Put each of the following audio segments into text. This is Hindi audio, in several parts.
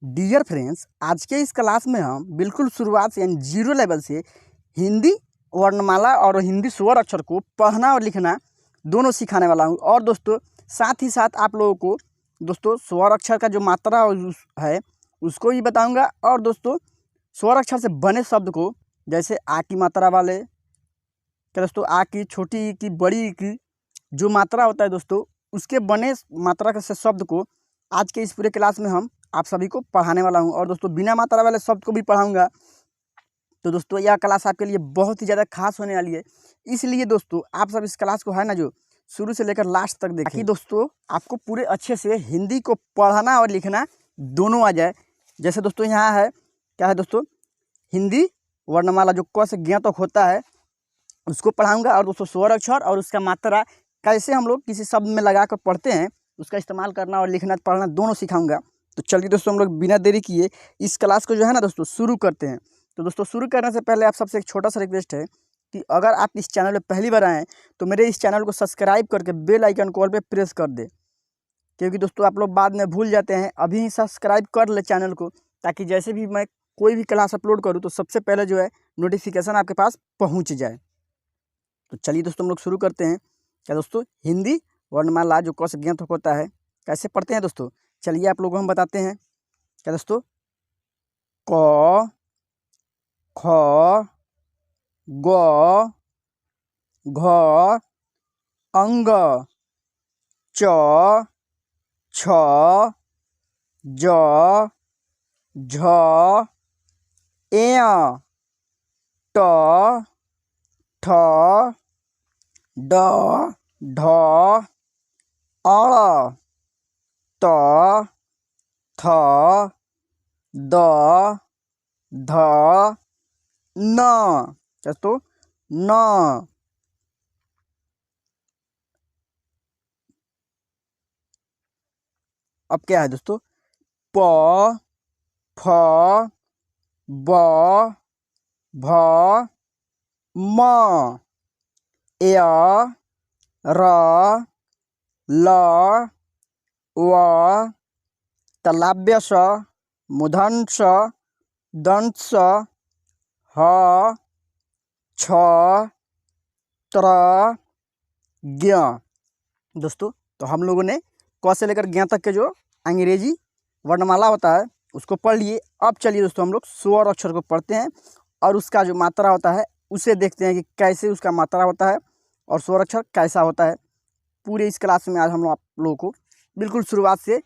डियर फ्रेंड्स, आज के इस क्लास में हम बिल्कुल शुरुआत से यानी जीरो लेवल से हिंदी वर्णमाला और हिंदी स्वर अक्षर को पढ़ना और लिखना दोनों सिखाने वाला हूं। और दोस्तों साथ ही साथ आप लोगों को दोस्तों स्वर अक्षर का जो मात्रा है उसको भी बताऊंगा। और दोस्तों स्वर अक्षर से बने शब्द को, जैसे आ की मात्रा वाले, क्या दोस्तों आ की, छोटी ई की, बड़ी ई की जो मात्रा होता है दोस्तों, उसके बने मात्रा के शब्द को आज के इस पूरे क्लास में हम आप सभी को पढ़ाने वाला हूं। और दोस्तों बिना मात्रा वाले शब्द को भी पढ़ाऊंगा। तो दोस्तों यह क्लास आपके लिए बहुत ही ज़्यादा खास होने वाली है, इसलिए दोस्तों आप सब इस क्लास को है ना जो शुरू से लेकर लास्ट तक देखें, ताकि दोस्तों आपको पूरे अच्छे से हिंदी को पढ़ना और लिखना दोनों आ जाए। जैसे दोस्तों यहाँ है, क्या है दोस्तों, हिंदी वर्णमाला जो क से ज्ञ तक होता है उसको पढ़ाऊंगा। और दोस्तों स्वर अक्षर और उसका मात्रा कैसे हम लोग किसी शब्द में लगा कर पढ़ते हैं, उसका इस्तेमाल करना और लिखना पढ़ना दोनों सिखाऊंगा। तो चलिए दोस्तों हम लोग बिना देरी किए इस क्लास को जो है ना दोस्तों शुरू करते हैं। तो दोस्तों शुरू करने से पहले आप सबसे एक छोटा सा रिक्वेस्ट है कि अगर आप इस चैनल पर पहली बार आएँ तो मेरे इस चैनल को सब्सक्राइब करके बेल आइकन कॉल पे प्रेस कर दे, क्योंकि दोस्तों आप लोग बाद में भूल जाते हैं। अभी ही सब्सक्राइब कर ले चैनल को, ताकि जैसे भी मैं कोई भी क्लास अपलोड करूँ तो सबसे पहले जो है नोटिफिकेशन आपके पास पहुँच जाए। तो चलिए दोस्तों हम लोग शुरू करते हैं। क्या दोस्तों, हिंदी वर्णमाला जो क से ज्ञ तक होता है कैसे पढ़ते हैं दोस्तों, चलिए आप लोगों को हम बताते हैं। क्या दोस्तों, क, ख, ग, घ, अंग, च, छ, ज, झ, एय, ट, ठ, ड, ढ, अड़, त, थ, द, ध, न। दोस्तों न। अब क्या है दोस्तों, प, फ, ब, भ, म, य, र, ल, व, तलाभ्य स, मूर्धन्य स, दंत स, ह, छ, त्र, ज्ञ। दोस्तों तो हम लोगों ने क से लेकर ज्ञ तक के जो अंग्रेजी वर्णमाला होता है उसको पढ़ लिए। अब चलिए दोस्तों हम लोग स्वर अक्षर को पढ़ते हैं और उसका जो मात्रा होता है उसे देखते हैं कि कैसे उसका मात्रा होता है और स्वर अक्षर कैसा होता है। पूरे इस क्लास में आज हम लोग आप लोगों को बिल्कुल शुरुआत से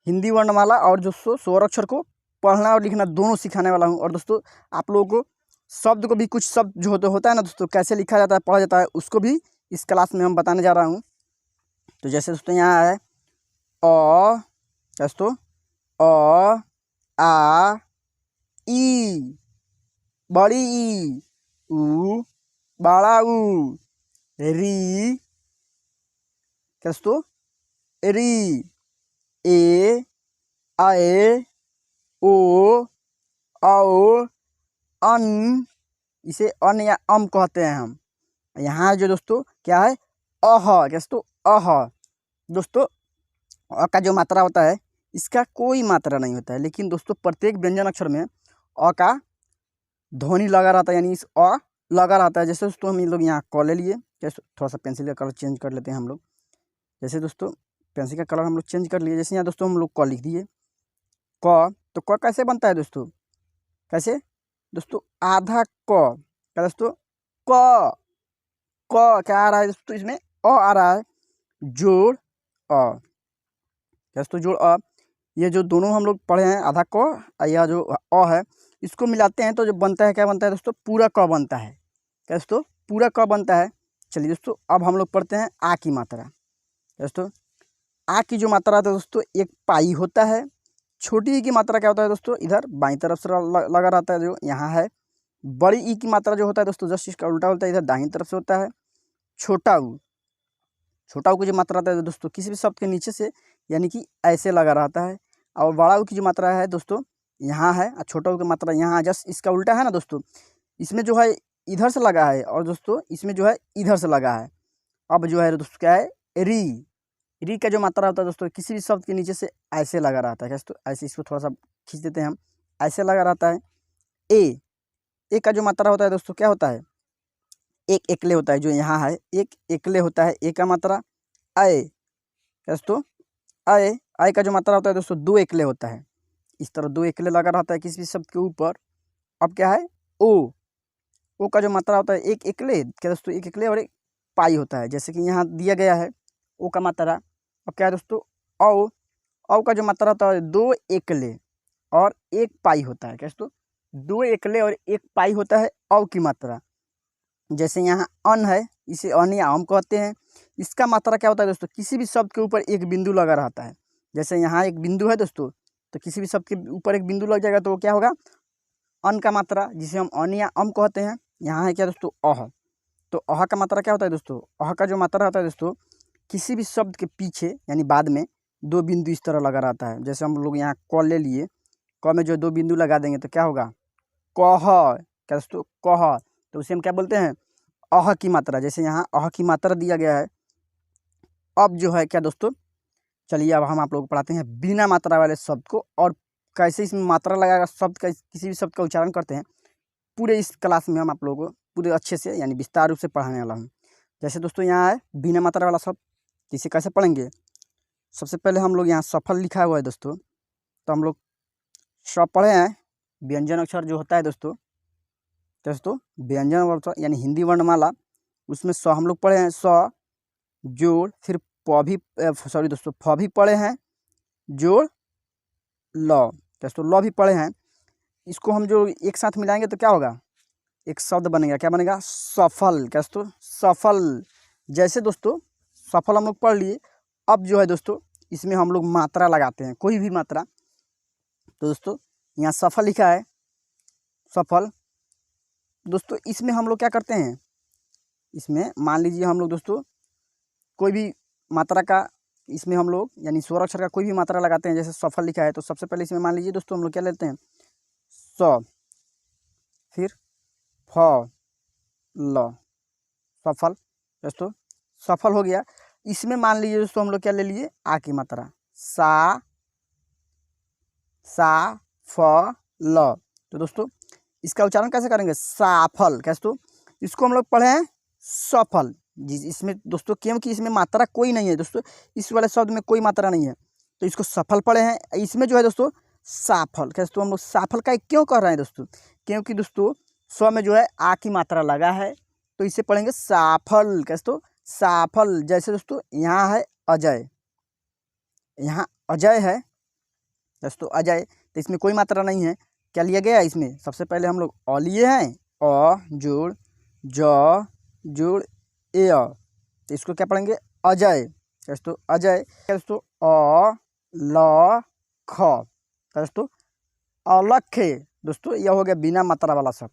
हिंदी वर्णमाला और जो स्वर अक्षर को पढ़ना और लिखना दोनों सिखाने वाला हूँ। और दोस्तों आप लोगों को शब्द को भी, कुछ शब्द जो होता है ना दोस्तों, कैसे लिखा जाता है, पढ़ा जाता है, उसको भी इस क्लास में हम बताने जा रहा हूँ। तो जैसे दोस्तों यहाँ है अ, दोस्तों अ, आ, ई, बड़ी ई, उ, बड़ा उ, री, दोस्तों री, ए, आए, ओ, औ, अन, इसे अन या अम कहते हैं हम। यहाँ जो दोस्तों क्या है, अह, दोस्तों अह। दोस्तों अ का जो मात्रा होता है इसका कोई मात्रा नहीं होता है, लेकिन दोस्तों प्रत्येक व्यंजन अक्षर में अ का ध्वनि लगा रहता है, यानी इस अ लगा रहता है। जैसे दोस्तों हम लोग यहाँ क ले लिए, जैसे थोड़ा सा पेंसिल का कलर चेंज कर लेते हैं हम लोग। जैसे दोस्तों पेंसिल का कलर हम लोग चेंज कर लिए, जैसे यहाँ दोस्तों हम लोग क लिख दिए क। तो क कैसे बनता है दोस्तों, कैसे दोस्तों, आधा क, क्या दोस्तों, क, क क्या आ रहा है दोस्तों, इसमें अ आ रहा है, जोड़ अ, दोस्तों जोड़ अ। ये जो दोनों हम लोग पढ़े हैं, आधा क या जो अ है, इसको मिलाते हैं तो जो बनता है, क्या बनता है दोस्तों, पूरा क बनता है। क्या दोस्तों, पूरा क बनता है। चलिए दोस्तों अब हम लोग पढ़ते हैं आ की मात्रा। दोस्तों आ की जो मात्रा होता है दोस्तों, एक पाई होता है। छोटी ई की मात्रा क्या होता है दोस्तों, इधर बाईं तरफ से लगा रहता है, जो यहाँ है। बड़ी ई की मात्रा जो होता है दोस्तों, जस्ट इसका उल्टा होता है, इधर दाहिनी तरफ से होता है। छोटा ऊ, छोटा ऊ की जो मात्रा होता है दोस्तों, किसी भी शब्द के नीचे से यानी कि ऐसे लगा रहता है। और बड़ा ऊ की जो मात्रा है दोस्तों यहाँ है, और छोटा ऊ की मात्रा यहाँ, जस्ट इसका उल्टा है ना दोस्तों। इसमें जो है इधर से लगा है और दोस्तों इसमें जो है इधर से लगा है। अब जो है दोस्तों क्या है, री, री का जो मात्रा होता है दोस्तों किसी भी शब्द के नीचे से ऐसे लगा रहता है। कैसे तो ऐसे इसको थोड़ा सा खींच देते हैं हम, ऐसे लगा रहता है। ए का जो मात्रा होता है दोस्तों क्या होता है, एक एकले होता है, जो यहाँ है एक एकले होता है ए का मात्रा। आए कैसे तो आए का जो मात्रा होता है दोस्तों दो एकले होता है। इस तरह दो एकले लगा रहता है किसी भी शब्द के ऊपर। अब क्या है ओ का जो मात्रा होता है एक एकले, क्या दोस्तों एक एकले और एक पाई होता है, जैसे कि यहाँ दिया गया है ओ का मात्रा। अब क्या है दोस्तों औ का जो मात्रा होता है दो एकले और एक पाई होता है। कैसे तो दो एकले और एक पाई होता है औ की मात्रा। जैसे यहाँ अन है, इसे अन या अम कहते हैं। इसका मात्रा क्या होता है दोस्तों, किसी भी शब्द के ऊपर एक बिंदु लगा रहता है। जैसे यहाँ एक बिंदु है दोस्तों, तो किसी भी शब्द के ऊपर एक बिंदु लग जाएगा तो वो क्या होगा, अन का मात्रा, जिसे हम अन या अम कहते हैं। यहाँ है क्या दोस्तों अह, तो अह का मात्रा क्या होता है दोस्तों, अह का जो मात्रा होता है दोस्तों किसी भी शब्द के पीछे यानी बाद में दो बिंदु इस तरह लगा रहता है। जैसे हम लोग यहाँ क ले लिए, क में जो दो बिंदु लगा देंगे तो क्या होगा कह, क्या दोस्तों कह, तो उसे हम क्या बोलते हैं अह की मात्रा। जैसे यहाँ अह की मात्रा दिया गया है। अब जो है क्या दोस्तों, चलिए अब हम आप लोगों को पढ़ाते हैं बिना मात्रा वाले शब्द को और कैसे इसमें मात्रा लगाकर शब्द का किसी भी शब्द का उच्चारण करते हैं। पूरे इस क्लास में हम आप लोगों को पूरे अच्छे से यानी विस्तार रूप से पढ़ाने वाला हूँ। जैसे दोस्तों यहाँ है बिना मात्रा वाला शब्द, इसे कैसे पढ़ेंगे। सबसे पहले हम लोग यहाँ सफल लिखा हुआ है दोस्तों, तो हम लोग स पढ़े हैं, व्यंजन अक्षर जो होता है दोस्तों व्यंजन अक्षर यानी हिंदी वर्णमाला, उसमें स हम लोग पढ़े हैं, स जोड़, फिर प भी सॉरी दोस्तों फ भी पढ़े हैं, जोड़ ल, दोस्तों ल भी पढ़े हैं। इसको हम जो एक साथ मिलाएंगे तो क्या होगा, एक शब्द बनेगा, क्या बनेगा सफल। क्या दोस्तों सफल। जैसे दोस्तों सफल हम लोग पढ़ लिए। अब जो है दोस्तों इसमें हम लोग मात्रा लगाते हैं, कोई भी मात्रा। तो दोस्तों यहाँ सफल लिखा है, सफल दोस्तों इसमें हम लोग क्या करते हैं, इसमें मान लीजिए हम लोग दोस्तों कोई भी मात्रा का इसमें हम लोग यानी स्वर अक्षर का कोई भी मात्रा लगाते हैं। जैसे सफल लिखा है तो सबसे पहले इसमें मान लीजिए दोस्तों हम लोग क्या लेते हैं स, फिर फ ल, सफल। दोस्तों सफल हो गया। इसमें मान लीजिए दोस्तों हम लोग क्या ले लिए आ की मात्रा, सा फ ल, तो दोस्तों इसका उच्चारण कैसे करेंगे साफल। कैसे तो इसको हम लोग पढ़े हैं सफल, जिस इसमें दोस्तों क्योंकि इसमें मात्रा कोई नहीं है दोस्तों, इस वाले शब्द में कोई मात्रा नहीं है तो इसको सफल पढ़े हैं। इसमें जो है दोस्तों साफल। कैसे तो हम लोग साफल का क्यों कर रहे हैं दोस्तों, क्योंकि दोस्तों स्व में जो है आ की मात्रा लगा है तो इसे पढ़ेंगे साफल। कैसे तो साफल। जैसे दोस्तों यहाँ है अजय, यहाँ अजय है दोस्तों अजय, तो इसमें कोई मात्रा नहीं है। क्या लिया गया है इसमें, सबसे पहले हम लोग अ लिए हैं, अ जोड़ ज जोड़ ए, तो इसको क्या पढ़ेंगे अजय। दोस्तों अजय। दोस्तों अ ल ख, दोस्तों अलख है दोस्तों, यह हो गया बिना मात्रा वाला शब्द।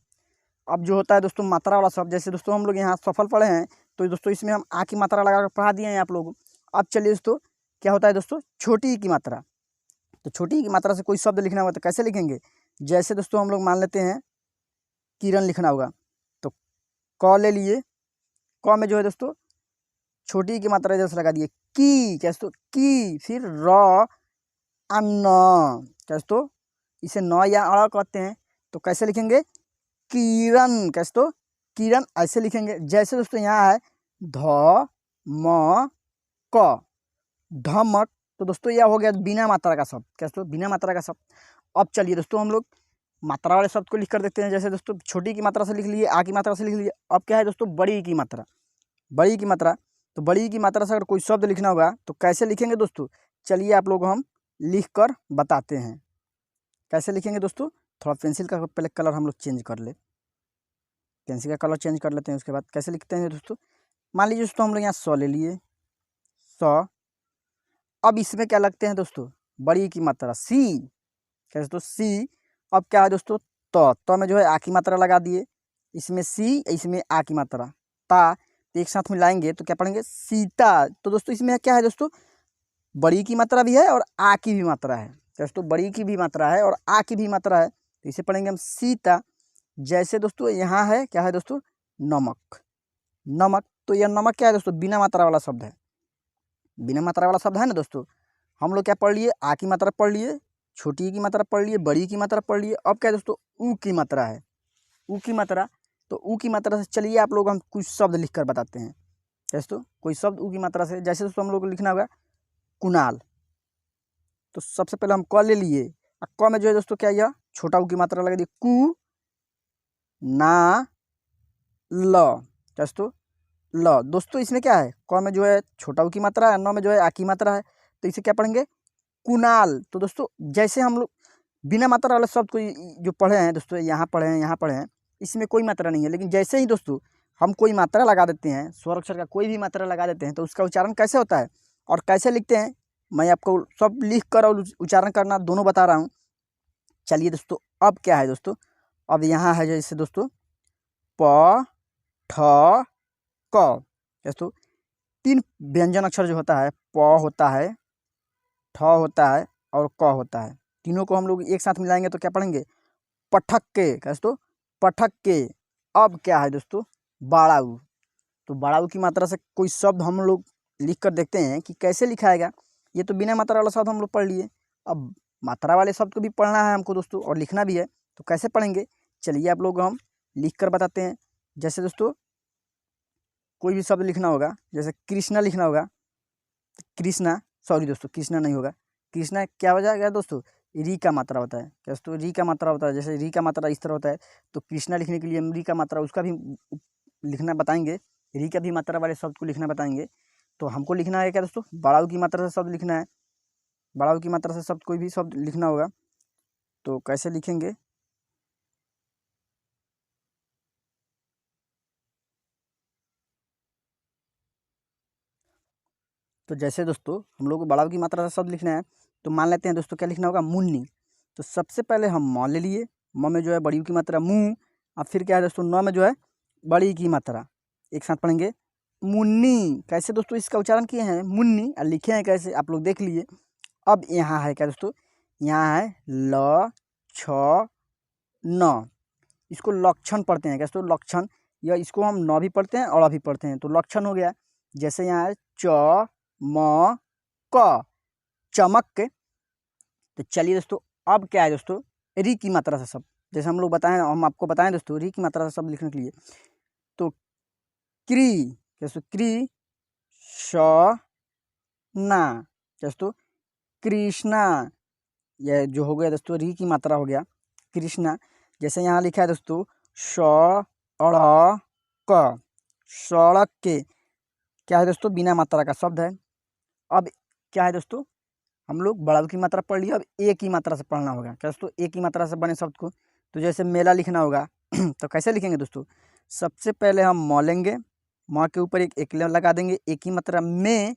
अब जो होता है दोस्तों मात्रा वाला शब्द, जैसे दोस्तों हम लोग यहाँ सफल पढ़े हैं तो दोस्तों इसमें हम आ की मात्रा लगा कर पढ़ा दिए हैं आप लोग। अब चलिए दोस्तों क्या होता है दोस्तों छोटी की मात्रा, तो छोटी की मात्रा से कोई शब्द लिखना होगा तो कैसे लिखेंगे। जैसे दोस्तों हम लोग मान लेते हैं किरण लिखना होगा, तो क ले लिए, क में जो है दोस्तों छोटी की मात्रा इधर से लगा दिए की। क्या दोस्तों की, फिर र अन्न, क्या दोस्तों इसे न या अ कहते हैं तो कैसे लिखेंगे किरण। कैसे तो किरण ऐसे लिखेंगे। जैसे दोस्तों यहाँ है ध म क, धमक, तो दोस्तों यह हो गया बिना मात्रा का शब्द। क्या दोस्तों बिना मात्रा का शब्द। अब चलिए दोस्तों हम लोग मात्रा वाले शब्द को लिख कर देते हैं। जैसे दोस्तों छोटी की मात्रा से लिख लिए, आ की मात्रा से लिख लिए। अब क्या है दोस्तों बड़ी की मात्रा, बड़ी की मात्रा, तो बड़ी की मात्रा से अगर कोई शब्द लिखना होगा तो कैसे लिखेंगे दोस्तों, चलिए आप लोग हम लिख कर बताते हैं कैसे लिखेंगे दोस्तों। थोड़ा पेंसिल का पहले कलर हम लोग चेंज कर ले, पेंसिल का कलर चेंज कर लेते हैं। उसके बाद कैसे लिखते हैं दोस्तों, मान लीजिए दोस्तों हम लोग यहाँ 100 ले लिए, 100। अब इसमें क्या लगते हैं दोस्तों बड़ी की मात्रा सी। क्या दोस्तों सी। अब क्या है दोस्तों तो में जो है आ की मात्रा लगा दिए, इसमें सी इसमें आ की मात्रा ता, तो एक साथ मिलाएंगे तो क्या पढ़ेंगे सीता। तो दोस्तों इसमें क्या है दोस्तों बड़ी की मात्रा भी है और आ की भी मात्रा है। दोस्तों बड़ी की भी मात्रा है और आ की भी मात्रा है, तो इसे पढ़ेंगे हम सीता। जैसे दोस्तों यहाँ है क्या है दोस्तों नमक, नमक, तो यह नमक क्या है दोस्तों बिना मात्रा वाला शब्द है। बिना मात्रा वाला शब्द है ना दोस्तों। हम लोग क्या पढ़ लिए, आ की मात्रा पढ़ लिए, छोटी ई की मात्रा पढ़ लिए, बड़ी की मात्रा पढ़ लिए। अब क्या है दोस्तों, ऊ की मात्रा है, ऊ की मात्रा। तो ऊ की मात्रा से चलिए आप लोग हम कुछ शब्द लिख कर बताते हैं दोस्तों। कोई शब्द ऊ की मात्रा से, जैसे दोस्तों हम लोग को लिखना होगा कुणाल। तो सबसे पहले हम क ले लिए, और क में जो है दोस्तों क्या, यह छोटा ऊ की मात्रा लगा दी, कु ना ल दोस्तों, ल। दोस्तों इसमें क्या है, क में जो है छोटा ऊ की मात्रा है, न में जो है आ की मात्रा है, तो इसे क्या पढ़ेंगे, कुणाल। तो दोस्तों जैसे हम लोग बिना मात्रा वाले शब्द को जो पढ़े हैं दोस्तों, यहाँ पढ़े हैं, यहाँ पढ़े हैं, इसमें कोई मात्रा नहीं है, लेकिन जैसे ही दोस्तों हम कोई मात्रा लगा देते हैं, स्वर अक्षर का कोई भी मात्रा लगा देते हैं, तो उसका उच्चारण कैसे होता है और कैसे लिखते हैं, मैं आपको सब लिख कर और उच्चारण करना दोनों बता रहा हूँ। चलिए दोस्तों, अब क्या है दोस्तों, अब यहाँ है जैसे दोस्तों प ठ क दोस्तों, 3 व्यंजन अक्षर जो होता है, प होता है, ठ होता है और क होता है। तीनों को हम लोग एक साथ मिलाएंगे तो क्या पढ़ेंगे, पठक के दोस्तों, पठक के। अब क्या है दोस्तों, बाड़ाऊ। तो बाड़ाऊ की मात्रा से कोई शब्द हम लोग लिख कर देखते हैं कि कैसे लिखाएगा। ये तो बिना मात्रा वाला शब्द हम लोग पढ़ लिए, अब मात्रा वाले शब्द को भी पढ़ना है हमको दोस्तों और लिखना भी है, तो कैसे पढ़ेंगे, चलिए आप लोग हम लिख कर बताते हैं। जैसे दोस्तों कोई भी शब्द लिखना होगा, जैसे कृष्णा लिखना होगा, कृष्णा, सॉरी दोस्तों कृष्णा नहीं होगा, कृष्णा क्या हो जाएगा दोस्तों, री का मात्रा होता है क्या दोस्तों, री का मात्रा होता है। जैसे री का मात्रा इस तरह होता है, तो कृष्णा लिखने के लिए हम री का मात्रा उसका भी लिखना बताएंगे, री का भी मात्रा वाले शब्द को लिखना बताएंगे। तो हमको लिखना है क्या दोस्तों, बाड़ाऊ की मात्रा से शब्द लिखना है, बाड़ाऊ की मात्रा से शब्द कोई भी शब्द लिखना होगा, तो कैसे लिखेंगे, तो जैसे दोस्तों हम लोग को बाड़ाऊ की मात्रा से शब्द लिखना है, तो मान लेते हैं दोस्तों क्या लिखना होगा, मुन्नी। तो सबसे पहले हम म ले लिए, म में जो है बड़ी की मात्रा मुँह, और फिर क्या है दोस्तों न में जो है बड़ी की मात्रा, एक साथ पढ़ेंगे मुन्नी। कैसे दोस्तों इसका उच्चारण किए हैं मुन्नी, और लिखे हैं कैसे आप लोग देख लिए। अब यहाँ है क्या दोस्तों, यहाँ है ल छ न, इसको लक्षण पढ़ते हैं क्या दोस्तों, लक्षण, या इसको हम न भी पढ़ते हैं और अभी पढ़ते हैं, तो लक्षण हो गया। जैसे यहाँ है च म क, चमक के। तो चलिए दोस्तों, अब क्या है दोस्तों, री की मात्रा से शब्द, जैसे हम लोग बताएं, हम आपको बताएं दोस्तों री की मात्रा से शब्द लिखने के लिए, तो क्री दोस्तों, क्री श ना दोस्तों, कृष्णा, यह जो हो गया दोस्तों री की मात्रा हो गया कृष्णा। जैसे यहाँ लिखा है दोस्तों स ड़ क, सड़क के, क्या है दोस्तों, बिना मात्रा का शब्द है। अब क्या है दोस्तों, हम लोग बाड़ाऊ की मात्रा पढ़ लिया, अब ए की मात्रा से पढ़ना होगा क्या दोस्तों, ए की मात्रा से बने शब्द को। तो जैसे मेला लिखना होगा तो कैसे लिखेंगे दोस्तों, सबसे पहले हम म लेंगे, म के ऊपर एक लगा देंगे, ए की मात्रा में,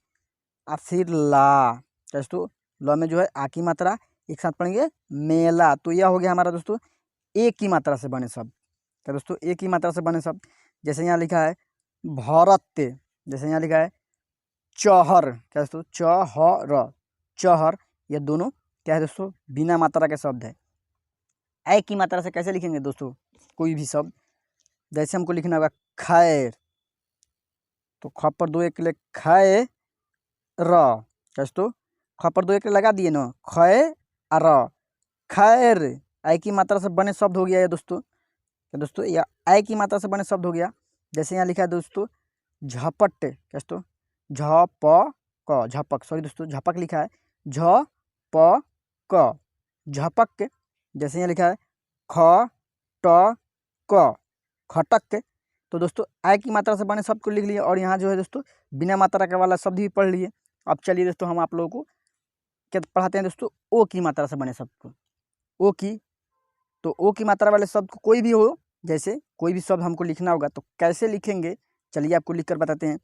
और फिर ला दोस्तों, ल में जो है आ की मात्रा, एक साथ पढ़ेंगे मेला। तो यह हो गया हमारा दोस्तों ए की मात्रा से बने शब्द क्या दोस्तों, ए की मात्रा से बने शब्द। जैसे यहाँ लिखा है भरत, जैसे यहाँ लिखा है चहर क्या दोस्तों, चहर, चहर, ये दोनों क्या है दोस्तों, बिना मात्रा के शब्द है। ए की मात्रा से कैसे लिखेंगे दोस्तों कोई भी शब्द, जैसे हमको लिखना होगा खैर, तो ख पर 2 एक ले खैर, दोस्तों ख पर 2 एक लगा दिए ना, खैर, खैर, आई की मात्रा से बने शब्द हो गया ये दोस्तों क्या दोस्तों, या आई की मात्रा से बने शब्द हो गया। जैसे यहाँ लिखा है दोस्तों झपट क्या दोस्तों, झपक, झपक, सॉरी दोस्तों झपक लिखा है, झपक, झपक के। जैसे यहाँ लिखा है खटक, खटक के। तो दोस्तों आई की मात्रा से बने शब्द को लिख लिए, और यहाँ जो है दोस्तों बिना मात्रा का वाला शब्द भी पढ़ लिए। अब चलिए दोस्तों हम आप लोगों को क्या पढ़ाते हैं दोस्तों, ओ की मात्रा से बने शब्द को, ओ की। तो ओ की मात्रा वाले शब्द को कोई भी हो, जैसे कोई भी शब्द हमको लिखना होगा तो कैसे लिखेंगे, चलिए आपको लिख कर बताते हैं।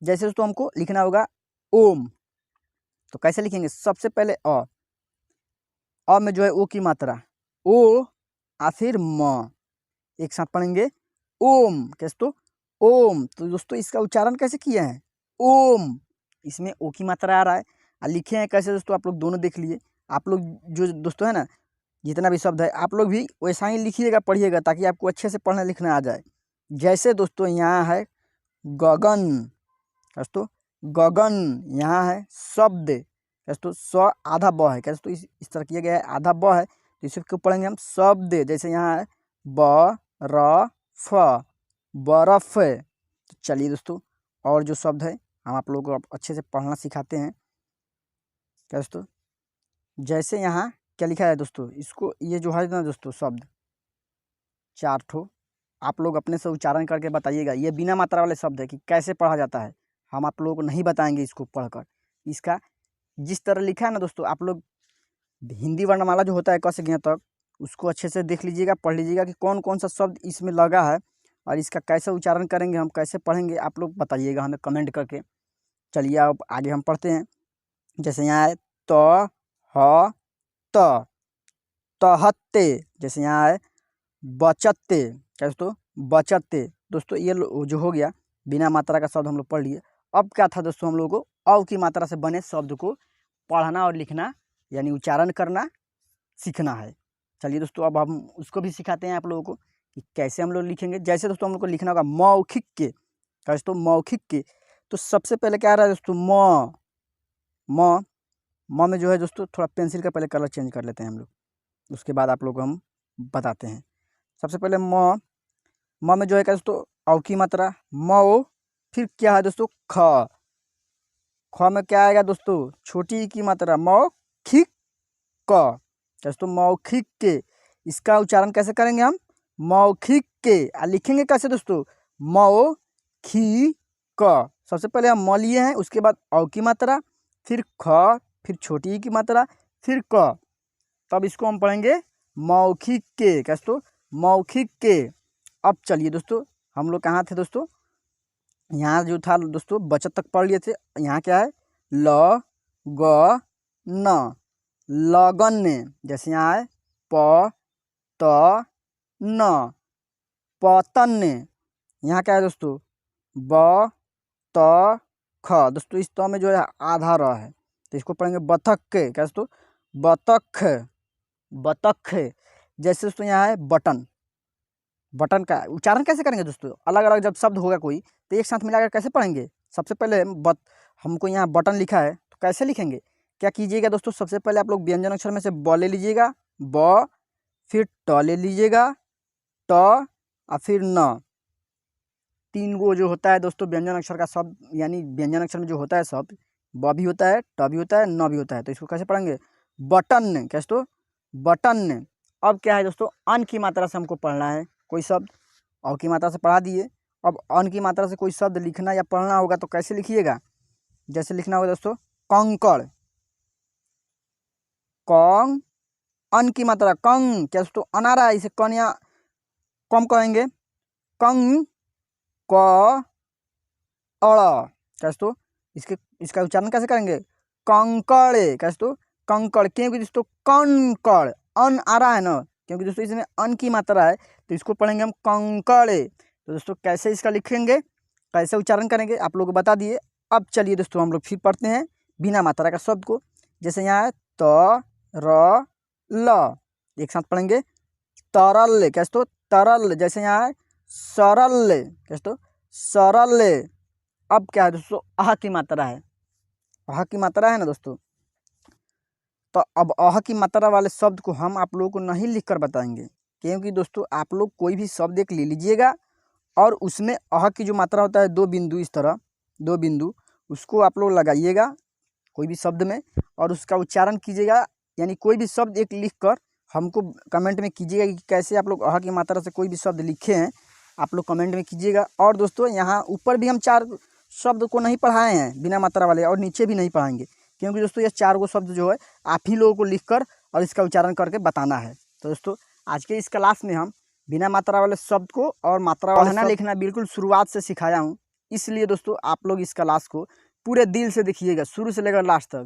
जैसे दोस्तों हमको लिखना होगा ओम, तो कैसे लिखेंगे, सबसे पहले अ में जो है ओ की मात्रा, ओ और फिर म, एक साथ पढ़ेंगे ओम कैसे, तो ओम। तो दोस्तों इसका उच्चारण कैसे किया है, ओम, इसमें ओ की मात्रा आ रहा है, और लिखे हैं कैसे दोस्तों, आप लोग दोनों देख लिए। आप लोग जो दोस्तों है ना, जितना भी शब्द है आप लोग भी वैसा ही लिखिएगा, पढ़िएगा, ताकि आपको अच्छे से पढ़ना लिखना आ जाए। जैसे दोस्तों यहाँ है गगन दोस्तों, गगन, यहाँ है शब्द, दोस्तों स आधा ब है, दोस्तों इस तरह किया गया है, आधा ब है, तो इसे क्यों पढ़ेंगे हम शब्द। जैसे यहाँ है ब र फ, बर्फ। तो चलिए दोस्तों, और जो शब्द है हम आप लोगों को अच्छे से पढ़ना सिखाते हैं। दोस्तों जैसे यहाँ क्या लिखा है दोस्तों, इसको ये जो है ना दोस्तों शब्द 4 ठो, आप लोग अपने से उच्चारण करके बताइएगा। ये बिना मात्रा वाले शब्द है कि कैसे पढ़ा जाता है, हम आप लोगों को नहीं बताएंगे इसको पढ़कर। इसका जिस तरह लिखा है ना दोस्तों, आप लोग हिंदी वर्णमाला जो होता है क से ज्ञ तक, उसको अच्छे से देख लीजिएगा, पढ़ लीजिएगा कि कौन कौन सा शब्द इसमें लगा है और इसका कैसे उच्चारण करेंगे, हम कैसे पढ़ेंगे, आप लोग बताइएगा हमें कमेंट करके। चलिए अब आगे हम पढ़ते हैं। जैसे यहाँ है त ह त, तहत्ते। जैसे यहाँ है बचत्ते, क्या दोस्तों बचत्ते। दोस्तों ये जो हो गया बिना मात्रा का शब्द हम लोग पढ़ लिए। अब क्या था दोस्तों, हम लोगों को अव की मात्रा से बने शब्द को पढ़ना और लिखना यानी उच्चारण करना सीखना है। चलिए दोस्तों अब हम उसको भी सिखाते हैं आप लोगों को कि कैसे हम लोग लिखेंगे। जैसे दोस्तों हम लोग को लिखना होगा मौखिक के, क्या दोस्तों मौखिक के। तो सबसे पहले क्या आ रहा है दोस्तों म में जो है दोस्तों थोड़ा पेंसिल का पहले कलर चेंज कर लेते हैं हम लोग, उसके बाद आप लोग को हम बताते हैं। सबसे पहले म में जो है क्या दोस्तों औ की मात्रा मौ, फिर क्या है दोस्तों ख में क्या आएगा दोस्तों छोटी ई की मात्रा मौखिक क, दोस्तों मौखिक के। इसका उच्चारण कैसे करेंगे हम मौखिक के, लिखेंगे कैसे दोस्तों मौखी क। सबसे पहले हम म लिए हैं, उसके बाद औ की मात्रा, फिर ख, फिर छोटी ई की मात्रा, फिर क, तब इसको हम पढ़ेंगे मौखिक के, क्या दोस्तों मौखिक के। अब चलिए दोस्तों हम लोग कहाँ थे दोस्तों, यहाँ जो था दोस्तों बचत तक पढ़ लिए थे। यहाँ क्या है ल ग न, लगन। जैसे यहाँ है प त न, पतन। यहाँ क्या है दोस्तों ब त ख, दोस्तों इस त में जो है आधा र है, तो इसको पढ़ेंगे बतख के, क्या दोस्तों बतख बतख। जैसे दोस्तों यहाँ है बटन, बटन का उच्चारण कैसे करेंगे दोस्तों, अलग अलग जब शब्द होगा कोई तो एक साथ मिलाकर कैसे पढ़ेंगे। सबसे पहले हमको यहाँ बटन लिखा है तो कैसे लिखेंगे, क्या कीजिएगा दोस्तों, सबसे पहले आप लोग व्यंजन अक्षर में से ब ले लीजिएगा, ब, फिर ट ले लीजिएगा, ट और फिर न। 3 गो जो होता है दोस्तों व्यंजन अक्षर का शब्द, यानी व्यंजन अक्षर में जो होता है शब्द ब भी होता है, ट भी होता है, न भी होता है, तो इसको कैसे पढ़ेंगे बटन, क्या दोस्तों बटन। अब क्या है दोस्तों अन की मात्रा से हमको पढ़ना है कोई शब्द, औ की मात्रा से पढ़ा दिए। अब अन की मात्रा से कोई शब्द लिखना या पढ़ना होगा तो कैसे लिखिएगा, जैसे लिखना होगा दोस्तों कंकड़, कं, अन की मात्रा कंग, क्या दोस्तों अन आ रहा है, इसे कन या कम कहेंगे कंग क अड़, क्या दोस्तों इसका उच्चारण कैसे करेंगे कंकड़, क्या दोस्तों कंकड़, क्योंकि दोस्तों कंकड़ अन आ रहा है ना, क्योंकि दोस्तों इसमें अन की मात्रा है तो इसको पढ़ेंगे हम कंकड़। तो दोस्तों कैसे इसका लिखेंगे कैसे उच्चारण करेंगे आप लोग को बता दिए। अब चलिए दोस्तों हम लोग फिर पढ़ते हैं बिना मात्रा का शब्द को। जैसे यहाँ है त र ल, एक साथ पढ़ेंगे तरल, क्या दोस्तों तरल। जैसे यहाँ है सरल, क्या दोस्तों सरल। अब क्या है दोस्तों आह की मात्रा है, आह की मात्रा है ना दोस्तों, तो अब अह की मात्रा वाले शब्द को हम आप लोगों को नहीं लिखकर बताएंगे, क्योंकि दोस्तों आप लोग कोई भी शब्द एक ले लीजिएगा और उसमें अह की जो मात्रा होता है 2 बिंदु, इस तरह 2 बिंदु उसको आप लोग लगाइएगा कोई भी शब्द में और उसका उच्चारण कीजिएगा, यानी कोई भी शब्द एक लिख कर हमको कमेंट में कीजिएगा कि कैसे आप लोग अह की मात्रा से कोई भी शब्द लिखे हैं, आप लोग कमेंट में कीजिएगा। और दोस्तों यहाँ ऊपर भी हम 4 शब्द को नहीं पढ़ाए हैं बिना मात्रा वाले, और नीचे भी नहीं पढ़ाएंगे, क्योंकि दोस्तों ये 4 गो शब्द जो है आप ही लोगों को लिखकर और इसका उच्चारण करके बताना है। तो दोस्तों आज के इस क्लास में हम बिना मात्रा वाले शब्द को और मात्रा वाले पढ़ना लिखना बिल्कुल शुरुआत से सिखाया हूँ, इसलिए दोस्तों आप लोग इस क्लास को पूरे दिल से देखिएगा, शुरू से लेकर लास्ट तक।